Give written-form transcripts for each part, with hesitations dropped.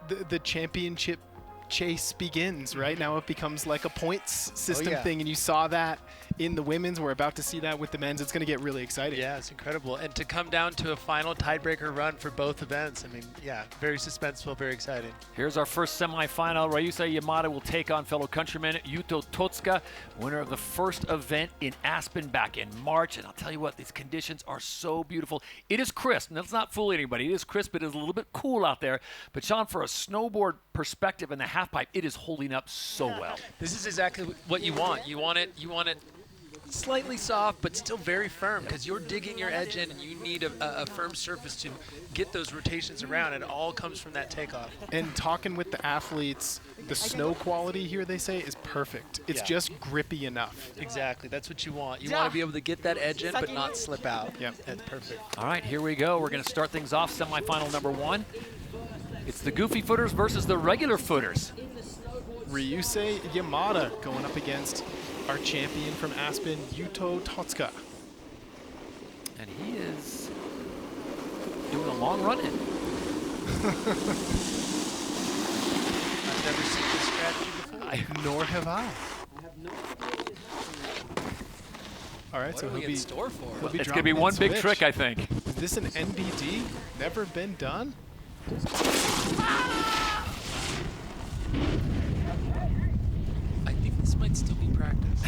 the championship chase begins, right? Now it becomes like a points system thing, and you saw that in the women's. We're about to see that with the men's. It's going to get really exciting. Yeah, it's incredible. And to come down to a final tiebreaker run for both events, I mean, yeah, very suspenseful, very exciting. Here's our first semifinal. Ryusei Yamada will take on fellow countryman Yuto Totsuka, winner of the first event in Aspen back in March. And I'll tell you what, these conditions are so beautiful. It is crisp. Let's not fool anybody. It is crisp. It is a little bit cool out there. But Shaun, for a snowboard perspective in the halfpipe, it is holding up so well. This is exactly what you want. You want it slightly soft, but still very firm, because you're digging your edge in and you need a firm surface to get those rotations around. It all comes from that takeoff. And talking with the athletes, the snow quality here, they say, is perfect. It's just grippy enough. Exactly. That's what you want. You want to be able to get that edge in, but not slip out. Yep. That's perfect. All right, here we go. We're going to start things off. Semifinal number 1. It's the goofy footers versus the regular footers. Ryusei Yamada going up against our champion from Aspen, Yuto Totsuka. And he is doing a long run in. I've never seen this strategy before. Nor have I. All right, What so are we in store for? It's going to be one big trick, I think. Is this an NBD? Never been done? I think this might still be practice.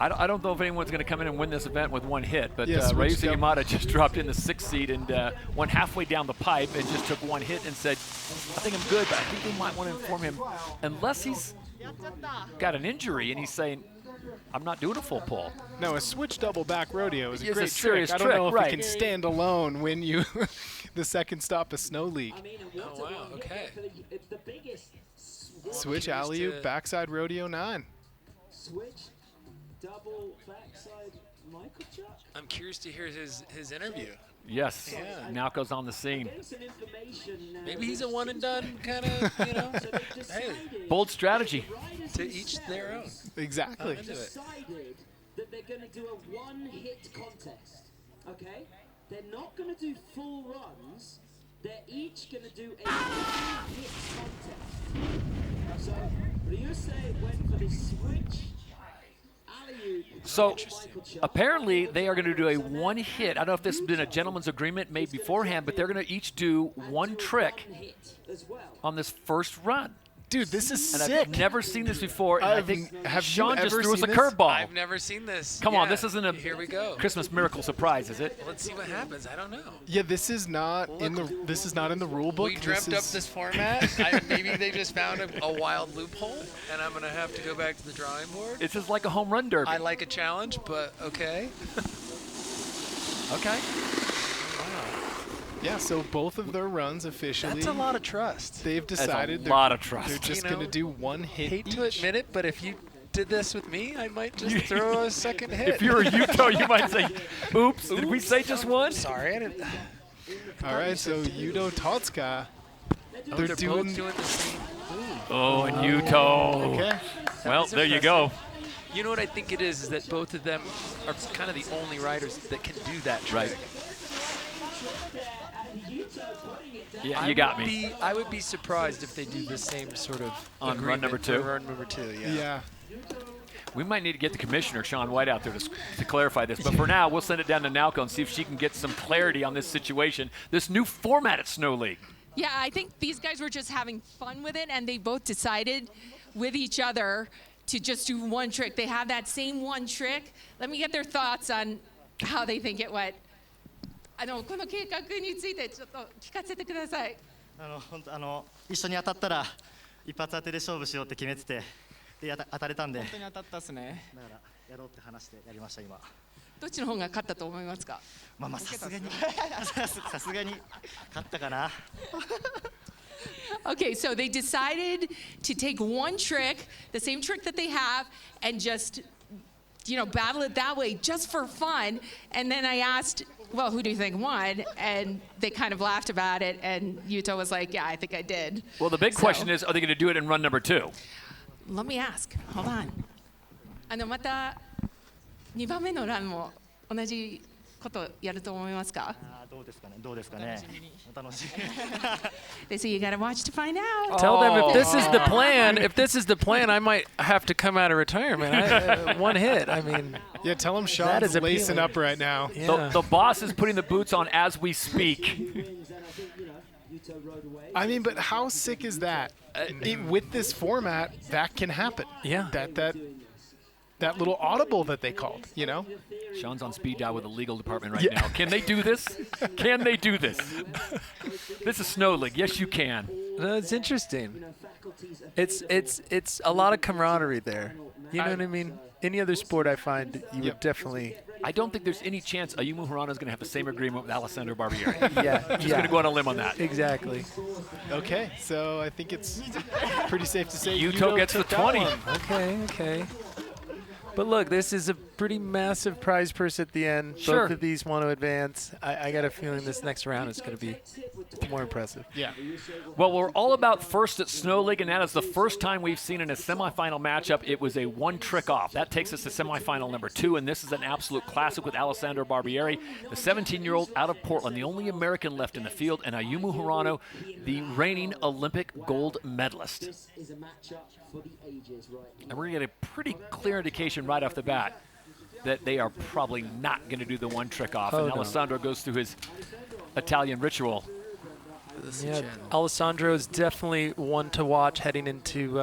I don't know if anyone's going to come in and win this event with one hit, but Yes, Ryusei Yamada just dropped in the 6th seat and went halfway down the pipe and just took one hit and said, I think I'm good, but I think they might want to inform him, unless he's got an injury and he's saying, I'm not doing a full pull. No, a switch double back rodeo is a It's great a serious trick. I don't know if trick, it can stand alone when you the second stop a snow league. Oh, wow, okay. Switch alley-oop, backside rodeo 9. Switch, double, backside, Michael Chuck. I'm curious to hear his interview. Yes, Yeah. Naoko's on the scene. Maybe he's a one and done kind of, you know, hey, Bold strategy. to each their own. Exactly. I'm into it. Decided that they're going to do a one-hit contest, okay? They're not going to do full runs. They're each going to do a one-hit contest. So Ryusei went for the switch. So apparently they are going to do a one hit. I don't know if this has been a gentleman's agreement made beforehand, but they're going to each do one trick on this first run. Dude, this is And sick. I've never seen this before. And I Have think you Shaun just ever threw us a seen this? curveball. I've never seen this. Come on, Yeah. this isn't a Here we go. Christmas miracle surprise, is it? Let's see what happens. I don't know. Yeah, this is not in the rule book. We dreamt up this format. Maybe they just found a wild loophole, and I'm going to have to go back to the drawing board. It's just like a home run derby. I like a challenge, but okay. Okay. Yeah, so both of their runs officially. That's a lot of trust. They've decided That's a lot of trust. they're just You know, going to do one hit Hate each. to admit it, but if you did this with me, I might just throw a second hit. If you're a Yuto, you might say, oops, did we say just one? Sorry, I didn't. All right, so Yuto Totsuka, they're They're doing. both doing the same. Oh, and Yuto. Okay. Well, was there you impressive. go. You know what I think it is that both of them are kind of the only riders that can do that trick. Right. Yeah, you got me. I would be surprised if they do the same sort of On run agreement number for 2? Run number 2, yeah. Yeah. We might need to get the commissioner, Shaun White, out there to clarify this. But for now, we'll send it down to Naoko and see if she can get some clarity on this situation, this new format at Snow League. Yeah, I think these guys were just having fun with it, and they both decided with each other to just do one trick. They have that same one trick. Let me get their thoughts on how they think it went. この計画についてちょっと聞かせてください。本当一緒に当たったら一発当てで勝負しようって決めてて、で当たれたんで。本当に当たったっすね。だからやろうって話してやりました今。どっちの方が勝ったと思いますか？まあさすがにさすがに勝ったかな。Okay, so they decided to take one trick, the same trick that they have, and just, battle it that way just for fun. And then I asked, well, who do you think won? And they kind of laughed about it, and Yuto was like, yeah, I think I did. Well, the big question is, are they going to do it in run number 2? Let me ask. Hold on. また2番目のランも同じことやると思いますか？どうですかね。どうですかね。お楽しみ。They say you gotta watch to find out. Tell them if this is the plan. If this is the plan, I might have to come out of retirement. One hit. I mean, Yeah, tell him Sean's is lacing appealing. up right now. yeah. The boss is putting the boots on as we speak. I mean, but how sick is that? With this format, that can happen. Yeah. That little audible that they called, you know? Sean's on speed dial with the legal department right now. Can they do this? Can they do this? This is Snow League. Yes, you can. No, it's interesting. It's a lot of camaraderie there. You know what I mean? Any other sport, I find you would definitely. I don't think there's any chance Ayumu Hirano is going to have the same agreement with Alessandro Barbieri. Yeah. Just going to go on a limb on that. Exactly. Okay, so I think it's pretty safe to say Yuto gets the took that 20. one. Okay. But look, this is a pretty massive prize purse at the end. Sure. Both of these want to advance. I got a feeling this next round is going to be more impressive. Yeah. Well, we're all about first at Snow League, and that is the first time we've seen in a semifinal matchup. It was a one trick off. That takes us to semifinal number 2, and this is an absolute classic with Alessandro Barbieri, the 17-year-old out of Portland, the only American left in the field, and Ayumu Hirano, the reigning Olympic gold medalist. This is a matchup for the ages right now. And we're going to get a pretty clear indication right off the bat that they are probably not going to do the one trick off. Oh, and no. Alessandro goes through his Italian ritual. Yeah, Alessandro is definitely one to watch heading into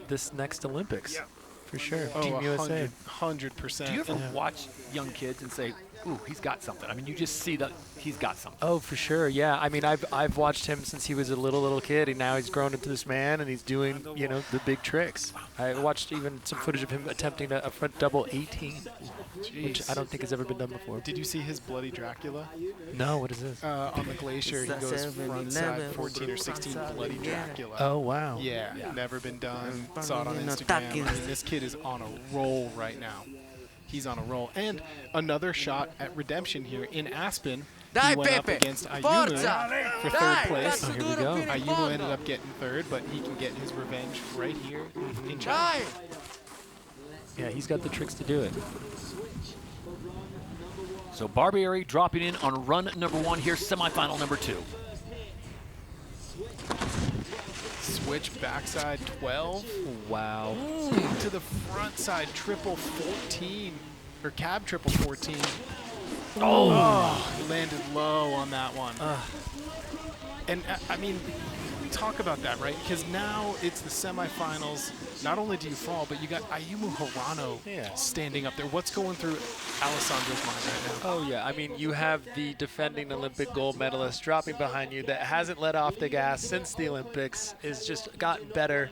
this next Olympics. For sure. Team USA. 100%. Do you ever watch young kids and say, ooh, he's got something? I mean, you just see that he's got something. Oh, for sure. Yeah. I mean, I've watched him since he was a little kid, and now he's grown into this man, and he's doing, the big tricks. I watched even some footage of him attempting a front double 18, which I don't think has ever been done before. Did you see his bloody Dracula? No, what is this? On the glacier, he goes front side 14 or 16 bloody Dracula. Oh, wow. Yeah, never been done. Saw it on Instagram. I mean, this kid is on a roll right now. He's on a roll. And another shot at redemption here in Aspen. He went up against Ayumu for third place. Oh, here we go. Ayumu ended up getting third, but he can get his revenge right here in China. Yeah, he's got the tricks to do it. So Barbieri dropping in on run number 1 here, semifinal number 2. Switch backside 12. Wow. To the front side triple 14. Or cab triple 14. Oh, landed low on that one. And I mean, talk about that, right? Because now it's the semifinals. Not only do you fall, but you got Ayumu Hirano standing up there. What's going through Alessandro's mind right now? Oh, yeah. I mean, you have the defending Olympic gold medalist dropping behind you that hasn't let off the gas since the Olympics, has just gotten better.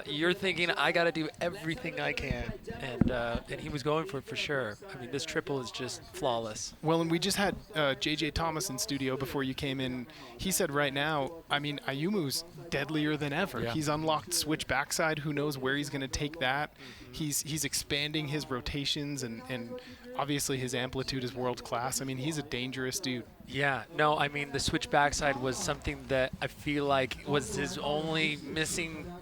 You're thinking, I got to do everything I can. And he was going for it for sure. I mean, this triple is just flawless. Well, and we just had JJ Thomas in studio before you came in. He said right now, I mean, Ayumu's deadlier than ever. Yeah. He's unlocked switch backside. Who knows where he's going to take that? He's expanding his rotations, and obviously his amplitude is world class. I mean, he's a dangerous dude. Yeah, no, I mean, the switch backside was something that I feel like was his only missing,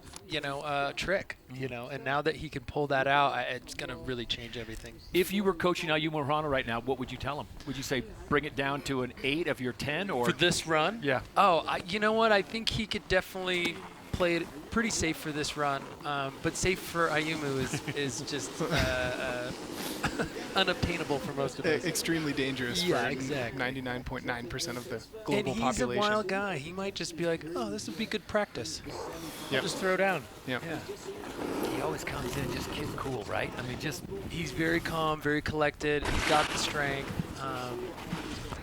trick, and now that he can pull that out, it's going to really change everything. If you were coaching Ayumu Hirano right now, what would you tell him? Would you say bring it down to an 8 of your 10? Or For this run? Yeah. Oh, you know what? I think he could definitely play it pretty safe for this run, but safe for Ayumu is just unobtainable for most of us. Extremely dangerous for exactly. 99.9% of the global and he's population. a wild guy. He might just be like, oh, this would be good practice. Yep. Just throw down. Yep. Yeah. He always comes in just kid cool, right? I mean, just He's very calm, very collected. He's got the strength,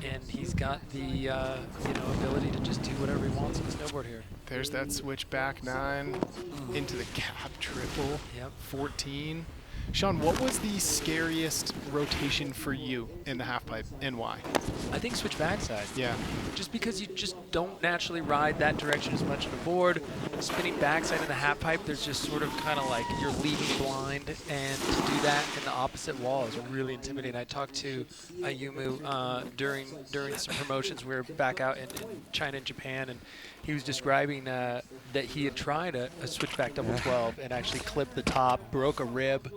and he's got the ability to just do whatever he wants on the snowboard here. There's that switch back 9 into the cab triple 14. Shaun, what was the scariest rotation for you in the halfpipe, and why? I think switch backside. Yeah. Just because you just don't naturally ride that direction as much on the board. Spinning backside in the halfpipe, there's just sort of kind of like you're leading blind, and to do that in the opposite wall is really intimidating. I talked to Ayumu during some promotions. We were back out in China and Japan, and he was describing that he had tried a switchback double 12 and actually clipped the top, broke a rib,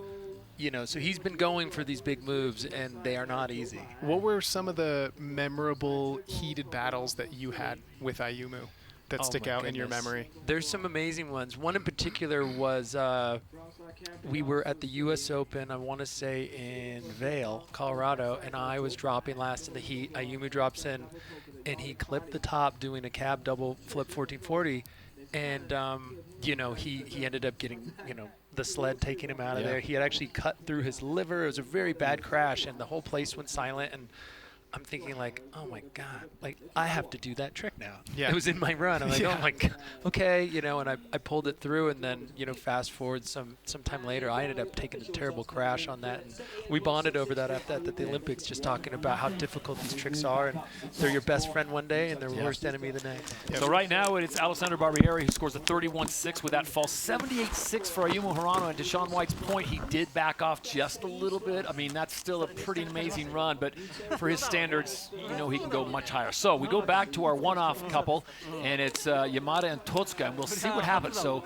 you know, so he's been going for these big moves, and they are not easy. What were some of the memorable heated battles that you had with Ayumu that stick out in your memory? There's some amazing ones. One in particular was we were at the U.S. Open, I want to say in Vail, Colorado, and I was dropping last in the heat. Ayumu drops in, and he clipped the top doing a cab double flip 1440, and you know, he ended up getting, you know, the sled taking him out of there. He had actually cut through his liver. It was a very bad crash, and the whole place went silent. And I'm thinking, like, oh my God, like, I have to do that trick now. Yeah. It was in my run. I'm like, oh my God, okay, you know, and I pulled it through, and then, you know, fast forward some time later, I ended up taking a terrible crash on that, and we bonded over that at the Olympics, just talking about how difficult these tricks are, and they're your best friend one day and their worst enemy the next. So right now it's Alessandro Barbieri who scores a 31-6 with that fall. 78-6 for Ayumu Hirano, and to Shaun White's point, he did back off just a little bit. I mean, that's still a pretty amazing run, but for his standards, you know, he can go much higher. So we go back to our one-off couple, and it's Yamada and Totsuka, and we'll see what happens. So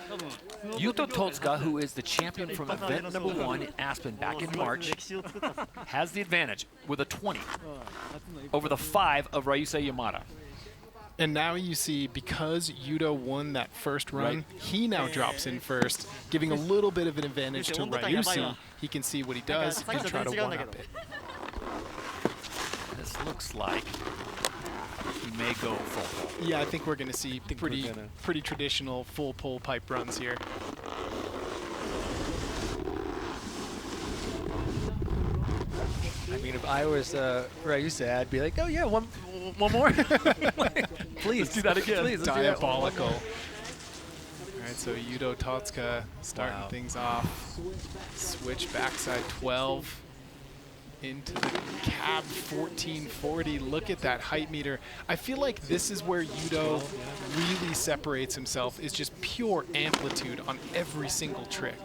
Yuto Totsuka, who is the champion from event number 1 in Aspen back in March, has the advantage with a 20 over the 5 of Ryusei Yamada. And now you see, because Yuto won that first run, he now drops in first, giving a little bit of an advantage to Ryusei. He can see what he does and try to one-up it. This looks like he may go full pull. Yeah, I think we're going to see pretty traditional full pull pipe runs here. I mean, if I was Ryusei, I'd be like, oh yeah, one more. Please. Let's do that again. Please, Diabolical. All right, so Yuto Totsuka starting things off. Switch backside 12 into the cab 1440. Look at that height meter. I feel like this is where Yuto really separates himself, is just pure amplitude on every single trick.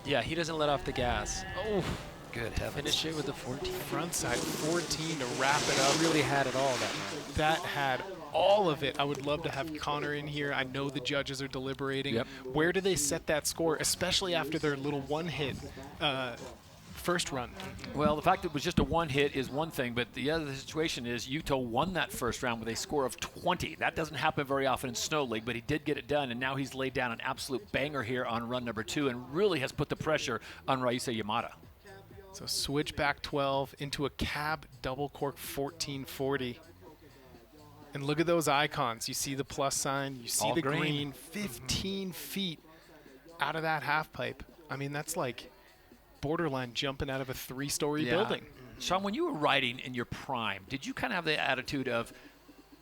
Yeah, he doesn't let off the gas. Oh, good heavens. Finish it with a 14. Frontside 14 to wrap it up. Really had it all that night. That had all of it. I would love to have Connor in here. I know the judges are deliberating. Yep. Where do they set that score, especially after their little one-hit first run? Well, the fact that it was just a one hit is one thing, but the other situation is Yuto won that first round with a score of 20. That doesn't happen very often in Snow League, but he did get it done, and now he's laid down an absolute banger here on run number 2 and really has put the pressure on Ryusei Yamada. So switch back 12 into a cab double cork 1440. And look at those icons. You see the plus sign, you see All the green. green, 15 feet out of that half pipe. I mean, that's like borderline jumping out of a 3-story building. Shaun, when you were riding in your prime, did you kind of have the attitude of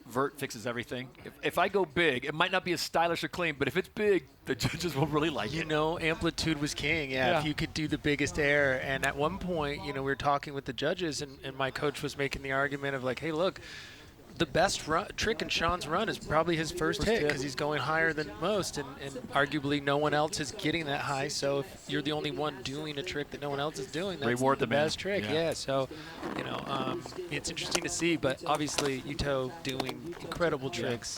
vert fixes everything? If I go big, it might not be as stylish or clean, but if it's big, the judges will really like it. You know, amplitude was king. Yeah, if you could do the biggest air. And at one point, you know, we were talking with the judges, and my coach was making the argument of like, hey, look, the best trick in Shaun's run is probably his first hit, because he's going higher than most, and arguably no one else is getting that high. So if you're the only one doing a trick that no one else is doing, that's Reward the the man. best trick. Yeah. So, you know, it's interesting to see, but obviously Yuto doing incredible tricks,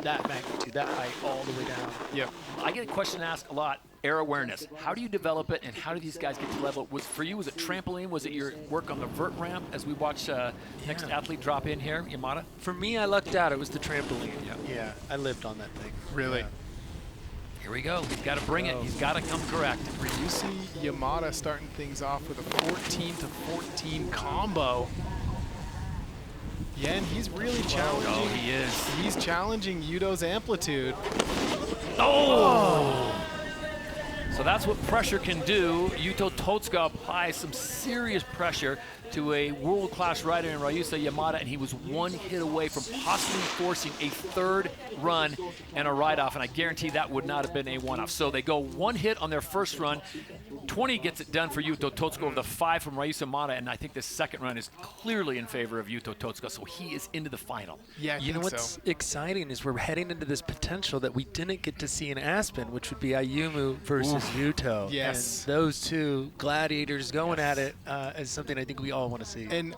that magnitude, that height, all the way down. Yep. I get a question asked a lot. Air awareness. How do you develop it, and how do these guys get to level? For you, was it trampoline? Was it your work on the vert ramp as we watch next athlete drop in here, Yamada? For me, I lucked out. It was the trampoline. Yeah, I lived on that thing. Really? Yeah. Here we go. He's got to bring it. He's got to come correct. Ryusei Yamada starting things off with a 14 to 14 combo. Yeah, and he's really challenging. Oh, he is. He's challenging Yuto's amplitude. Oh! So that's what pressure can do. Yuto Totsuka applies some serious pressure to a world-class rider in Ryusei Yamada, and he was one hit away from possibly forcing a third run and a ride-off, and I guarantee that would not have been a one-off. So they go one hit on their first run. 20 gets it done for Yuto Totsuka over the 5 from Ryusei Yamada, and I think this second run is clearly in favor of Yuto Totsuka, so he is into the final. Yeah, you know what's exciting is we're heading into this potential that we didn't get to see in Aspen, which would be Ayumu versus Yuto. Yes. And those two gladiators going at it is something I think we all want to see. And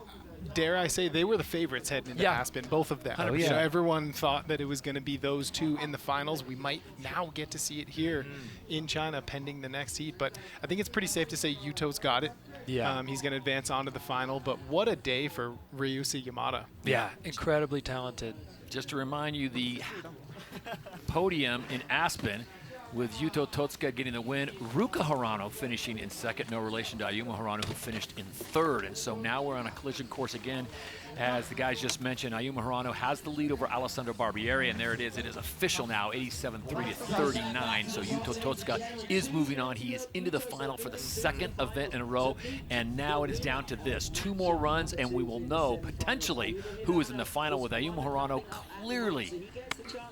dare I say, they were the favorites heading into Aspen, both of them. 100%. You know, everyone thought that it was going to be those two in the finals. We might now get to see it here in China pending the next heat, but I think it's pretty safe to say Yuto's got it. Yeah. He's going to advance on to the final, but what a day for Ryusei Yamada. Yeah, incredibly talented. Just to remind you, the podium in Aspen with Yuto Totsuka getting the win, Ruka Hirano finishing in second, no relation to Ayumu Hirano, who finished in third. And so now we're on a collision course again. As the guys just mentioned, Ayumu Hirano has the lead over Alessandro Barbieri, and there it is. It is official now, 87-3 to 39. So Yuto Totsuka is moving on. He is into the final for the second event in a row, and now it is down to this. 2 more runs, and we will know potentially who is in the final with Ayumu Hirano clearly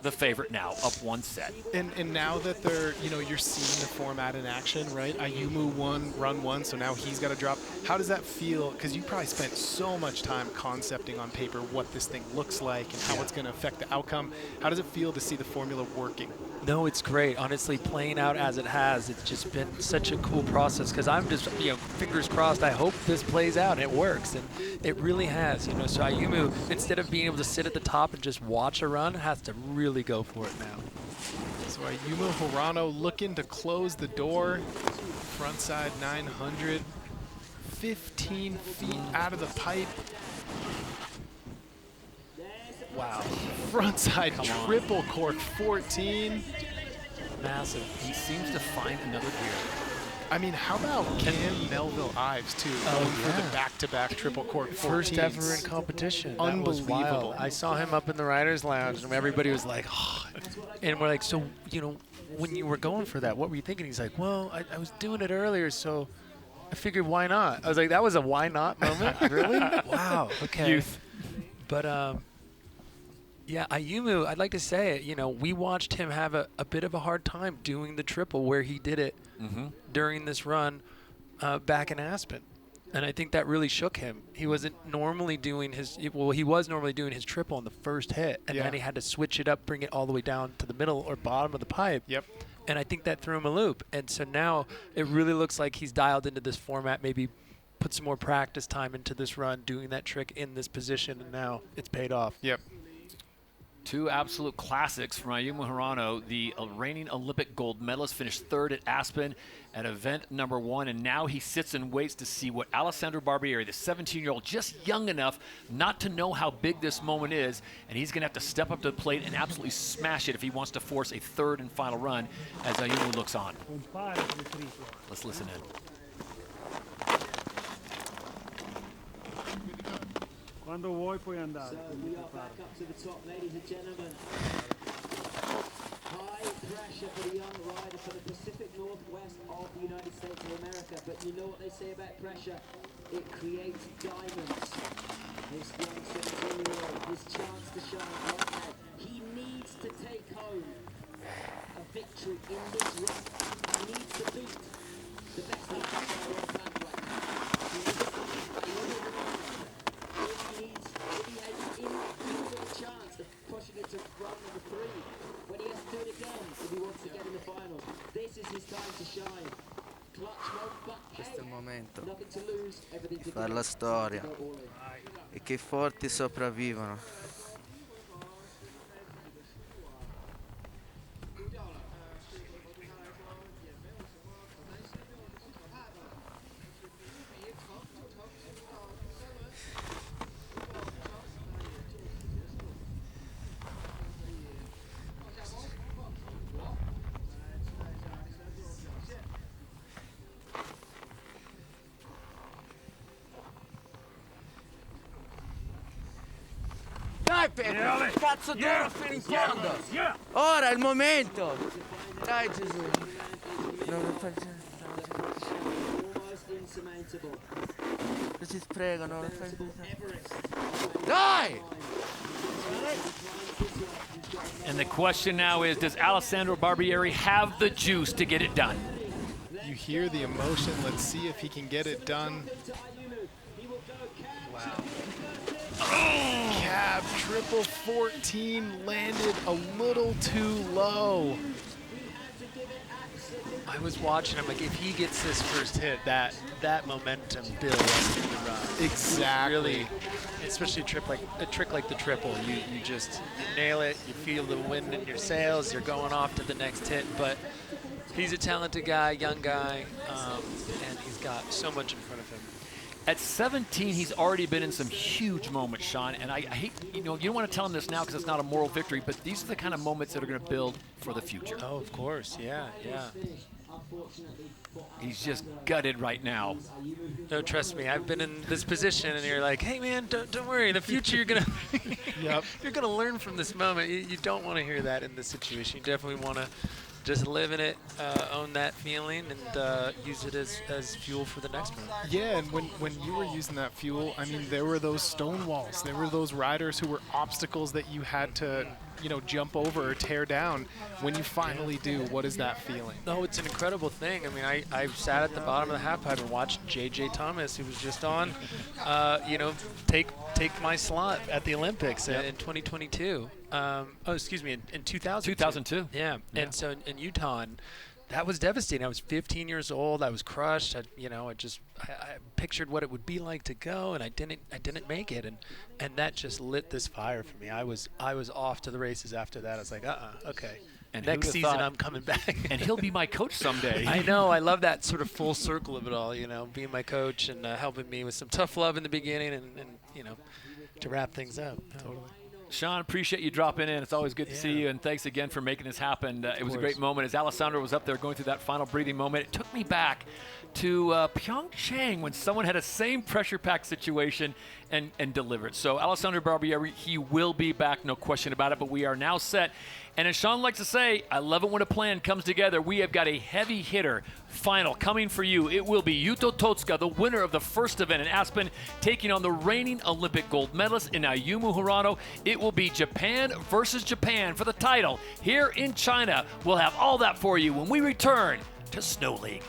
the favorite now, up 1 set. And now that they're, you know, you're seeing the format in action, right? Ayumu won run 1, so now he's got to drop. How does that feel? Because you probably spent so much time concepting on paper what this thing looks like and how it's going to affect the outcome. How does it feel to see the formula working? No, it's great. Honestly, playing out as it has, it's just been such a cool process because I'm just, you know, fingers crossed, I hope this plays out and it works. And it really has, you know. So Ayumu, instead of being able to sit at the top and just watch a run, has to really go for it now. So Ayumu Hirano looking to close the door. Frontside 900. 15 feet out of the pipe. Wow. Frontside triple cork 14. Massive. He seems to find another gear. I mean, how about Cam Melville Ives, too, going for the back-to-back triple cork 14s. First ever in competition. Unbelievable. That was wild. I saw him up in the Riders Lounge, and everybody was like, oh. And we're like, so, you know, when you were going for that, what were you thinking? He's like, well, I was doing it earlier, so I figured why not? I was like, that was a why not moment? Really? Wow. Okay. Youth. But, yeah, Ayumu, I'd like to say it, you know, we watched him have a bit of a hard time doing the triple where he did it during this run back in Aspen. And I think that really shook him. He wasn't normally doing his, well, he was normally doing his triple on the first hit, and then he had to switch it up, bring it all the way down to the middle or bottom of the pipe. Yep. And I think that threw him a loop. And so now it really looks like he's dialed into this format, maybe put some more practice time into this run, doing that trick in this position, and now it's paid off. Yep. 2 absolute classics from Ayumu Hirano. The reigning Olympic gold medalist finished third at Aspen at event number 1, and now he sits and waits to see what Alessandro Barbieri, the 17-year-old, just young enough not to know how big this moment is, and he's going to have to step up to the plate and absolutely smash it if he wants to force a third and final run as Ayumu looks on. Let's listen in. Quando vuoi puoi andare. So we are back up to the top, ladies and gentlemen. High pressure for the young rider from the Pacific Northwest of the United States of America. But you know what they say about pressure? It creates diamonds. This young 17-year-old, his chance to shine right now. He needs to take home a victory in this run. He needs to beat the best of the world bandwagon. He needs to chance of pushing it to run number 3 when he has to do it again if he wants to get in the finals. This is his time to shine. Clutch mode, but Questo è il momento nothing to lose, everything di to fare gain. la storia Go all in. e che i forti sopravvivono. Dai Peppe, cazzo d'oro fino in fondo! Ora è il momento! Dai Gesù! Non lo faccio. Almost insurmountable. Ti prego, non lo fai. Dai! And the question now is, does Alessandro Barbieri have the juice to get it done? You hear the emotion. Let's see if he can get it done. Wow. Cab triple 14 landed a little too low. I was watching him, like, if he gets this first hit, that momentum builds in the run. Exactly. Really, especially a trick like the triple. You just nail it. You feel the wind in your sails. You're going off to the next hit. But he's a talented guy, young guy, and he's got so much in front of him. At 17, he's already been in some huge moments, Shaun, and I hate, you don't want to tell him this now because it's not a moral victory, but these are the kind of moments that are going to build for the future. Oh, of course, yeah. He's just gutted right now. No, trust me, I've been in this position, and you're like, hey, man, don't worry. In the future, you're going to you're gonna learn from this moment. You don't want to hear that in this situation. You definitely want to just live in it, own that feeling, and use it as fuel for the next one. Yeah, and when you were using that fuel, I mean, there were those stone walls. There were those riders who were obstacles that you had to, jump over or tear down. When you finally do, what is that feeling? No, it's an incredible thing. I mean, I sat at the bottom of the half pipe and watched J.J. Thomas, who was just on, take my slot at the Olympics in 2022. In 2000. 2002. Yeah. And so in Utah, and that was devastating. I was 15 years old. I was crushed. I pictured what it would be like to go, and I didn't make it. And that just lit this fire for me. I was off to the races after that. I was like, okay. And next season I'm coming back. And he'll be my coach someday. I know. I love that sort of full circle of it all. Being my coach and helping me with some tough love in the beginning, and to wrap things up. Totally. Shaun, appreciate you dropping in. It's always good to see you, and thanks again for making this happen. It was a great moment. As Alessandro was up there going through that final breathing moment, it took me back to Pyeongchang when someone had a same pressure pack situation and delivered. So Alessandro Barbieri, he will be back, no question about it, but we are now set. And as Shaun likes to say, I love it when a plan comes together. We have got a heavy hitter final coming for you. It will be Yuto Totsuka, the winner of the first event in Aspen, taking on the reigning Olympic gold medalist in Ayumu Hirano. It will be Japan versus Japan for the title here in China. We'll have all that for you when we return to Snow League.